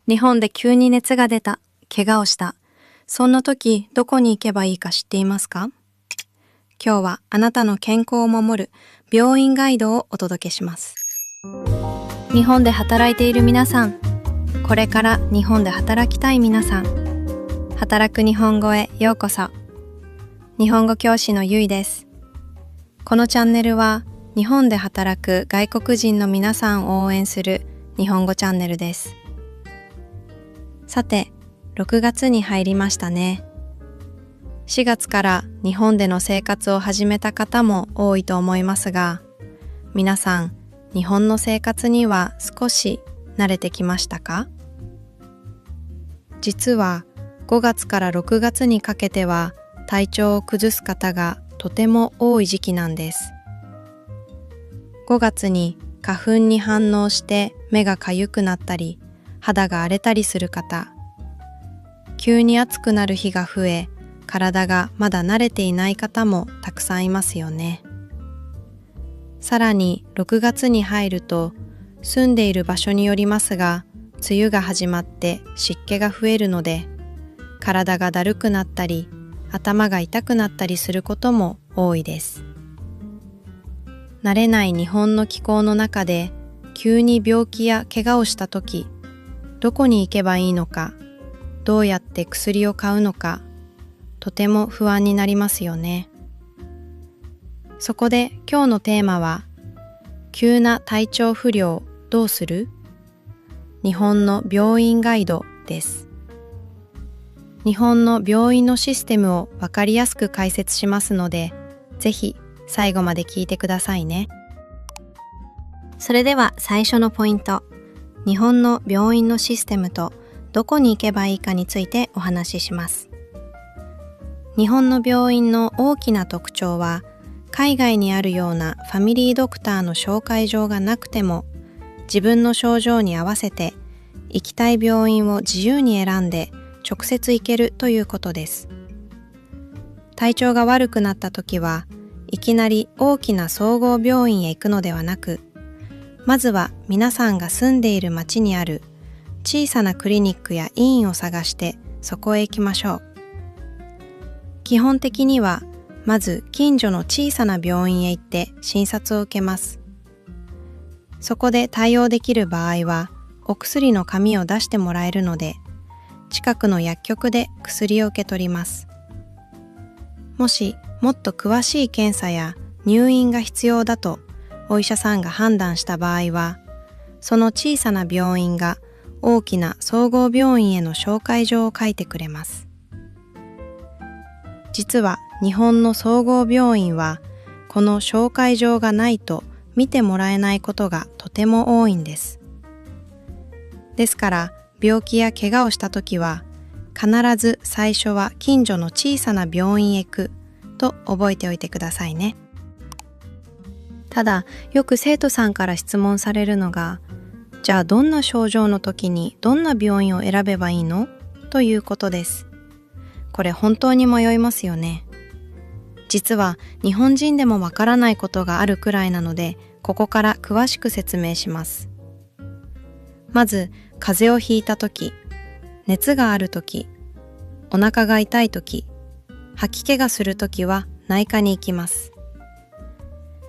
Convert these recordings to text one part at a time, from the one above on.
日本で急に熱が出た、怪我をした。そんな時、どこに行けばいいか知っていますか？今日はあなたの健康を守る病院ガイドをお届けします。日本で働いている皆さん、これから日本で働きたい皆さん、働く日本語へようこそ。日本語教師のゆいです。このチャンネルは日本で働く外国人の皆さんを応援する日本語チャンネルです。さて、6月に入りましたね。4月から日本での生活を始めた方も多いと思いますが、皆さん、日本の生活には少し慣れてきましたか？実は5月から6月にかけては体調を崩す方がとても多い時期なんです。5月に花粉に反応して目がかゆくなったり、肌が荒れたりする方、急に暑くなる日が増え、体がまだ慣れていない方もたくさんいますよね。さらに6月に入ると、住んでいる場所によりますが、梅雨が始まって湿気が増えるので、体がだるくなったり、頭が痛くなったりすることも多いです。慣れない日本の気候の中で、急に病気や怪我をしたとき、どこに行けばいいのか、どうやって薬を買うのか、とても不安になりますよね。そこで今日のテーマは、急な体調不良どうする？日本の病院ガイドです。日本の病院のシステムをわかりやすく解説しますので、ぜひ最後まで聞いてくださいね。それでは最初のポイント。日本の病院のシステムとどこに行けばいいかについてお話しします。日本の病院の大きな特徴は、海外にあるようなファミリードクターの紹介状がなくても、自分の症状に合わせて行きたい病院を自由に選んで直接行けるということです。体調が悪くなった時は、いきなり大きな総合病院へ行くのではなく、まずは皆さんが住んでいる町にある小さなクリニックや医院を探してそこへ行きましょう。基本的にはまず近所の小さな病院へ行って診察を受けます。そこで対応できる場合はお薬の紙を出してもらえるので、近くの薬局で薬を受け取ります。もしもっと詳しい検査や入院が必要だとお医者さんが判断した場合は、その小さな病院が大きな総合病院への紹介状を書いてくれます。実は日本の総合病院は、この紹介状がないと見てもらえないことがとても多いんです。ですから病気や怪我をしたときは、必ず最初は近所の小さな病院へ行くと覚えておいてくださいね。ただ、よく生徒さんから質問されるのが、じゃあどんな症状の時にどんな病院を選べばいいの？ということです。これ本当に迷いますよね。実は日本人でもわからないことがあるくらいなので、ここから詳しく説明します。まず、風邪をひいた時、熱がある時、お腹が痛い時、吐き気がする時は内科に行きます。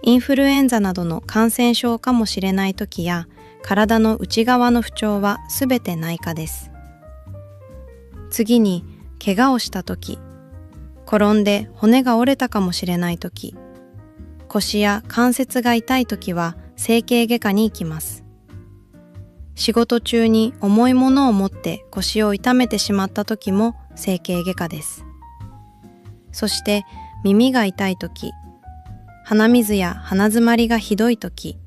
インフルエンザなどの感染症かもしれない時や、体の内側の不調はすべて内科です。次に、怪我をした時、転んで骨が折れたかもしれない時、腰や関節が痛い時は整形外科に行きます。仕事中に重いものを持って腰を痛めてしまった時も整形外科です。そして耳が痛い時、鼻水や鼻詰まりがひどい時、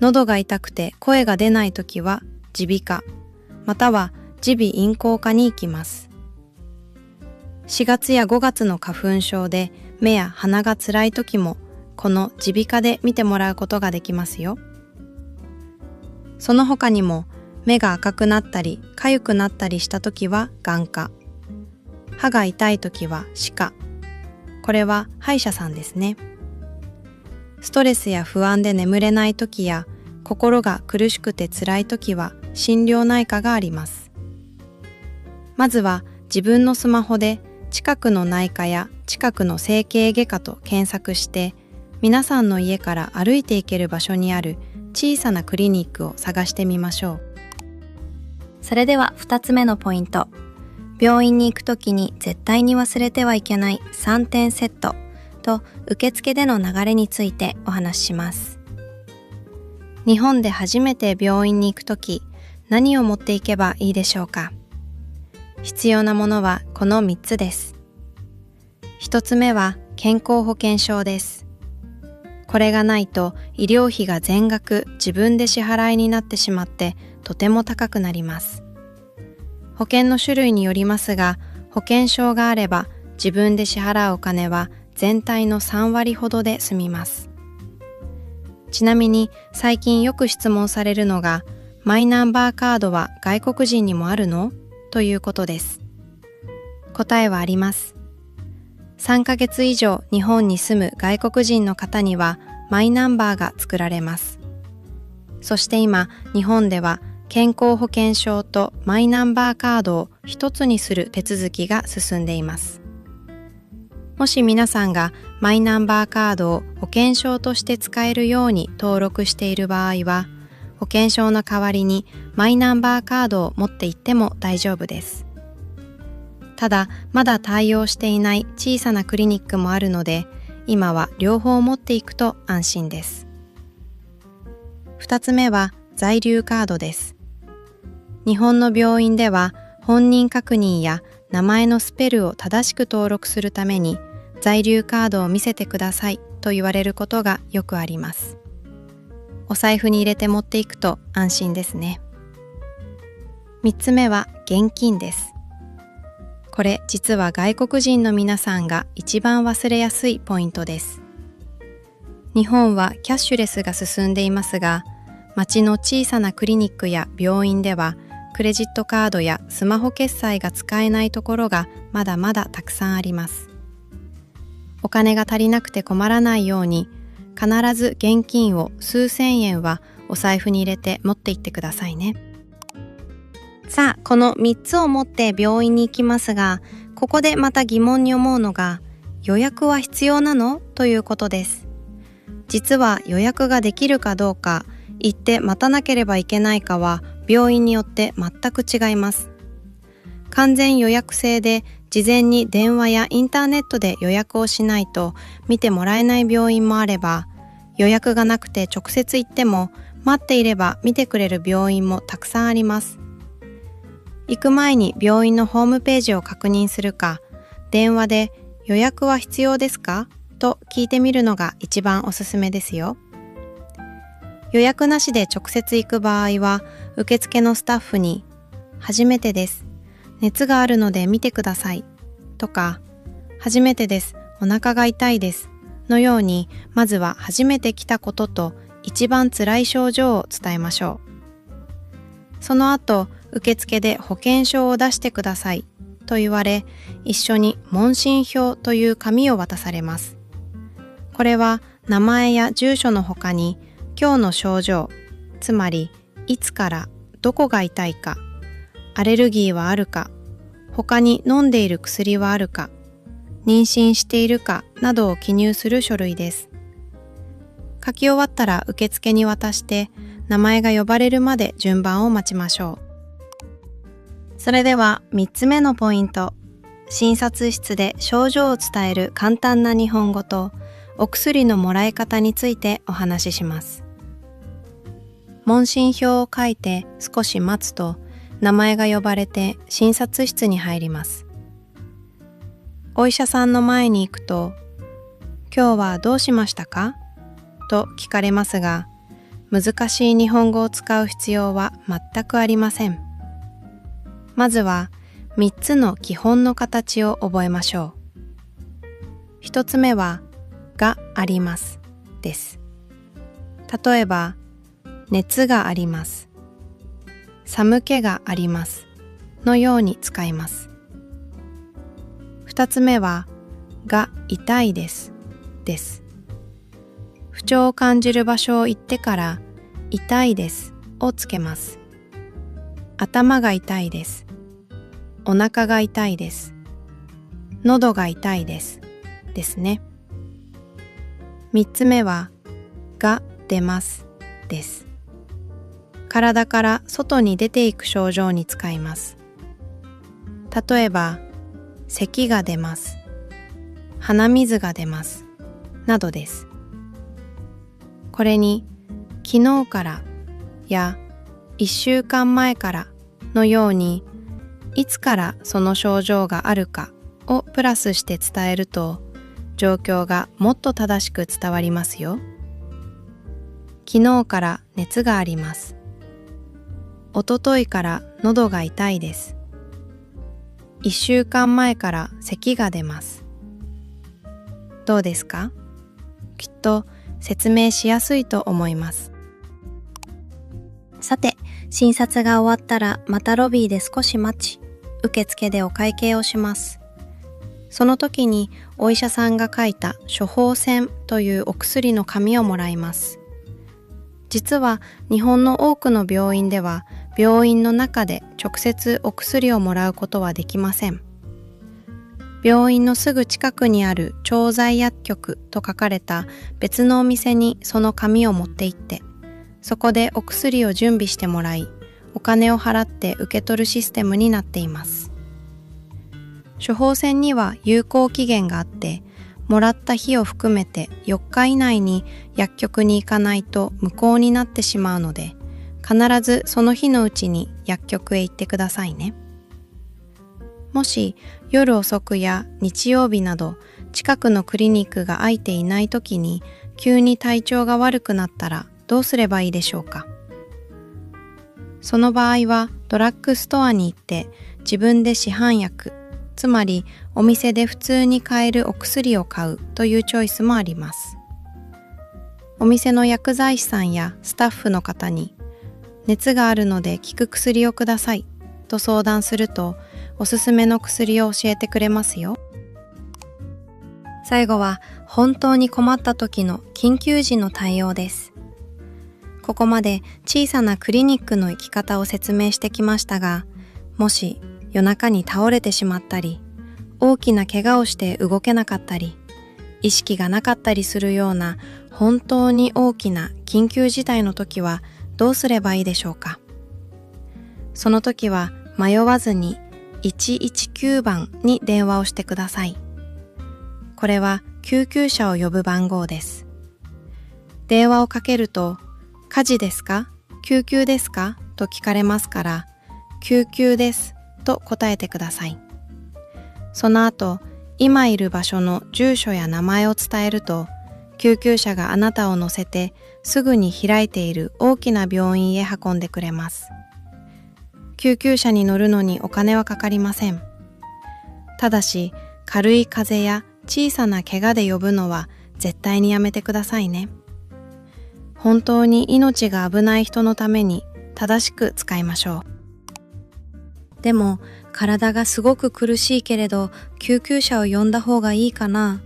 喉が痛くて声が出ない時は耳鼻科、または耳鼻咽喉科に行きます。4月や5月の花粉症で目や鼻が辛い時も、この耳鼻科で見てもらうことができますよ。その他にも、目が赤くなったり痒くなったりした時は眼科、歯が痛い時は歯科、これは歯医者さんですね。ストレスや不安で眠れない時や、心が苦しくて辛い時は心療内科があります。まずは自分のスマホで近くの内科や近くの整形外科と検索して、皆さんの家から歩いて行ける場所にある小さなクリニックを探してみましょう。それでは2つ目のポイント。病院に行くときに絶対に忘れてはいけない3点セットと受付での流れについてお話しします。日本で初めて病院に行くとき、何を持っていけばいいでしょうか。必要なものはこの3つです。1つ目は健康保険証です。これがないと医療費が全額自分で支払いになってしまってとても高くなります。保険の種類によりますが、保険証があれば自分で支払うお金は全体の3割ほどで済みます。ちなみに最近よく質問されるのが、マイナンバーカードは外国人にもあるの？ということです。答えはあります。3ヶ月以上日本に住む外国人の方にはマイナンバーが作られます。そして今、日本では健康保険証とマイナンバーカードを一つにする手続きが進んでいます。もし皆さんがマイナンバーカードを保険証として使えるように登録している場合は、保険証の代わりにマイナンバーカードを持って行っても大丈夫です。ただ、まだ対応していない小さなクリニックもあるので、今は両方持っていくと安心です。2つ目は在留カードです。日本の病院では本人確認や名前のスペルを正しく登録するために在留カードを見せてくださいと言われることがよくあります。お財布に入れて持っていくと安心ですね。3つ目は現金です。これ実は外国人の皆さんが一番忘れやすいポイントです。日本はキャッシュレスが進んでいますが、町の小さなクリニックや病院ではクレジットカードやスマホ決済が使えないところがまだまだたくさんあります。お金が足りなくて困らないように、必ず現金を数千円はお財布に入れて持って行ってくださいね。さあ、この3つを持って病院に行きますが、ここでまた疑問に思うのが、予約は必要なの？ということです。実は予約ができるかどうか、行って待たなければいけないかは病院によって全く違います。完全予約制で事前に電話やインターネットで予約をしないと見てもらえない病院もあれば、予約がなくて直接行っても待っていれば見てくれる病院もたくさんあります。行く前に病院のホームページを確認するか、電話で予約は必要ですか？と聞いてみるのが一番おすすめですよ。予約なしで直接行く場合は、受付のスタッフに、初めてです。熱があるので見てください。とか、初めてです。お腹が痛いです。のように、まずは初めて来たことと一番辛い症状を伝えましょう。その後、受付で保険証を出してくださいと言われ、一緒に問診票という紙を渡されます。これは名前や住所の他に、今日の症状、つまりいつからどこが痛いか、アレルギーはあるか、他に飲んでいる薬はあるか、妊娠しているかなどを記入する書類です。書き終わったら受付に渡して、名前が呼ばれるまで順番を待ちましょう。それでは3つ目のポイント。診察室で症状を伝える簡単な日本語とお薬のもらい方についてお話しします。問診票を書いて少し待つと名前が呼ばれて診察室に入ります。お医者さんの前に行くと、今日はどうしましたか？と聞かれますが、難しい日本語を使う必要は全くありません。まずは3つの基本の形を覚えましょう。1つ目は、がありますです。例えば、熱があります。寒気がありますのように使います。2つ目は、が痛いですです。不調を感じる場所を言ってから、痛いですをつけます。頭が痛いです。お腹が痛いです。喉が痛いです。ですね。3つ目は、が出ますです。体から外に出ていく症状に使います。例えば、咳が出ます。鼻水が出ます。などです。これに、昨日からや1週間前からのように、いつからその症状があるかをプラスして伝えると、状況がもっと正しく伝わりますよ。昨日から熱があります。おとといから喉が痛いです。1週間前から咳が出ます。どうですか？きっと説明しやすいと思います。さて、診察が終わったらまたロビーで少し待ち、受付でお会計をします。その時にお医者さんが書いた処方箋というお薬の紙をもらいます。実は日本の多くの病院では病院の中で直接お薬をもらうことはできません。病院のすぐ近くにある調剤薬局と書かれた別のお店にその紙を持って行って、そこでお薬を準備してもらい、お金を払って受け取るシステムになっています。処方箋には有効期限があって、もらった日を含めて4日以内に薬局に行かないと無効になってしまうので、必ずその日のうちに薬局へ行ってくださいね。もし夜遅くや日曜日など近くのクリニックが空いていないときに急に体調が悪くなったらどうすればいいでしょうか。その場合はドラッグストアに行って自分で市販薬、つまりお店で普通に買えるお薬を買うというチョイスもあります。お店の薬剤師さんやスタッフの方に熱があるので効く薬をくださいと相談するとおすすめの薬を教えてくれますよ。最後は本当に困った時の緊急時の対応です。ここまで小さなクリニックの生き方を説明してきましたが、もし夜中に倒れてしまったり、大きな怪我をして動けなかったり、意識がなかったりするような本当に大きな緊急事態の時はどうすればいいでしょうか。その時は迷わずに119番に電話をしてください。これは救急車を呼ぶ番号です。電話をかけると、火事ですか？救急ですか？と聞かれますから、救急ですと答えてください。その後、今いる場所の住所や名前を伝えると、救急車があなたを乗せてすぐに開いている大きな病院へ運んでくれます。救急車に乗るのにお金はかかりません。ただし、軽い風邪や小さな怪我で呼ぶのは絶対にやめてくださいね。本当に命が危ない人のために正しく使いましょう。でも、体がすごく苦しいけれど、救急車を呼んだ方がいいかな？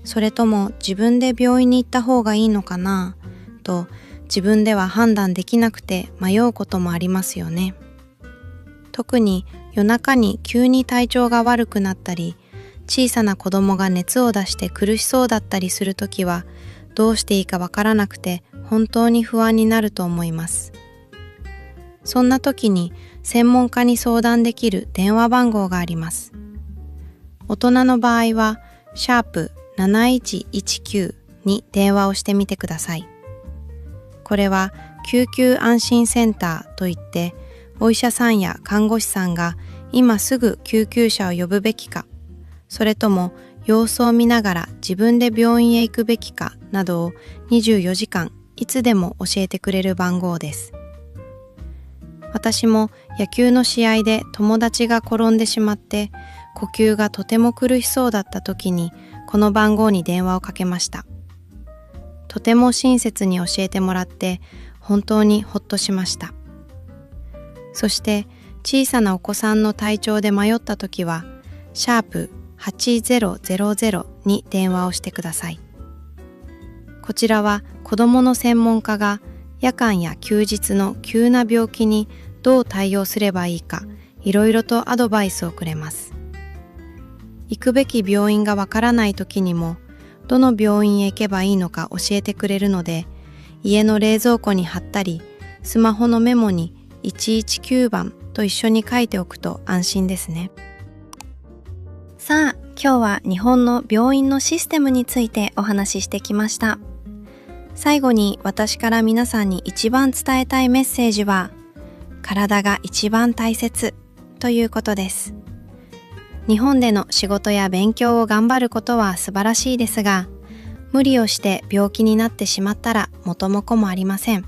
それとも自分で病院に行った方がいいのかな？と、自分では判断できなくて迷うこともありますよね。特に夜中に急に体調が悪くなったり、小さな子供が熱を出して苦しそうだったりするときは、どうしていいかわからなくて本当に不安になると思います。そんな時に専門家に相談できる電話番号があります。大人の場合は、#7119 に電話をしてみてください。これは救急安心センターといって、お医者さんや看護師さんが今すぐ救急車を呼ぶべきか、それとも様子を見ながら自分で病院へ行くべきかなどを24時間いつでも教えてくれる番号です。私も野球の試合で友達が転んでしまって呼吸がとても苦しそうだった時にこの番号に電話をかけました。とても親切に教えてもらって本当にほっとしました。そして小さなお子さんの体調で迷った時は#8000に電話をしてください。こちらは子どもの専門家が夜間や休日の急な病気にどう対応すればいいか、いろいろとアドバイスをくれます。行くべき病院がわからない時にも、どの病院へ行けばいいのか教えてくれるので、家の冷蔵庫に貼ったり、スマホのメモに119番と一緒に書いておくと安心ですね。さあ、今日は日本の病院のシステムについてお話ししてきました。最後に私から皆さんに一番伝えたいメッセージは、体が一番大切ということです。日本での仕事や勉強を頑張ることは素晴らしいですが、無理をして病気になってしまったら元も子もありません。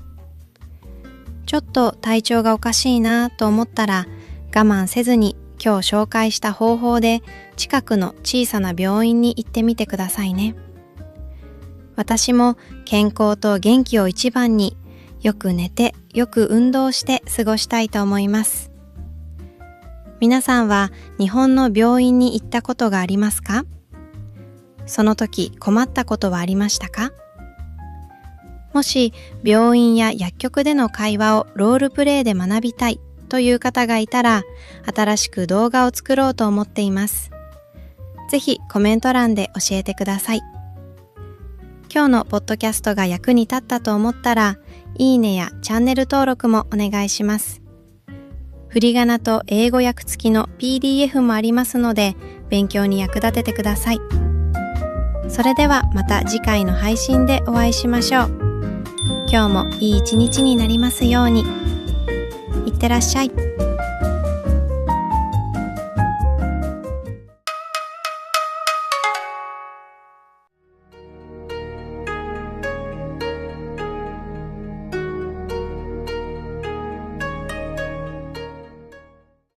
ちょっと体調がおかしいなと思ったら我慢せずに今日紹介した方法で近くの小さな病院に行ってみてくださいね。私も健康と元気を一番によく寝てよく運動して過ごしたいと思います。皆さんは日本の病院に行ったことがありますか？その時困ったことはありましたか？もし病院や薬局での会話をロールプレイで学びたいという方がいたら、新しく動画を作ろうと思っています。ぜひコメント欄で教えてください。今日のポッドキャストが役に立ったと思ったら、いいねやチャンネル登録もお願いします。振り仮名と英語訳付きの PDF もありますので、勉強に役立ててください。それではまた次回の配信でお会いしましょう。今日もいい一日になりますように。いってらっしゃい。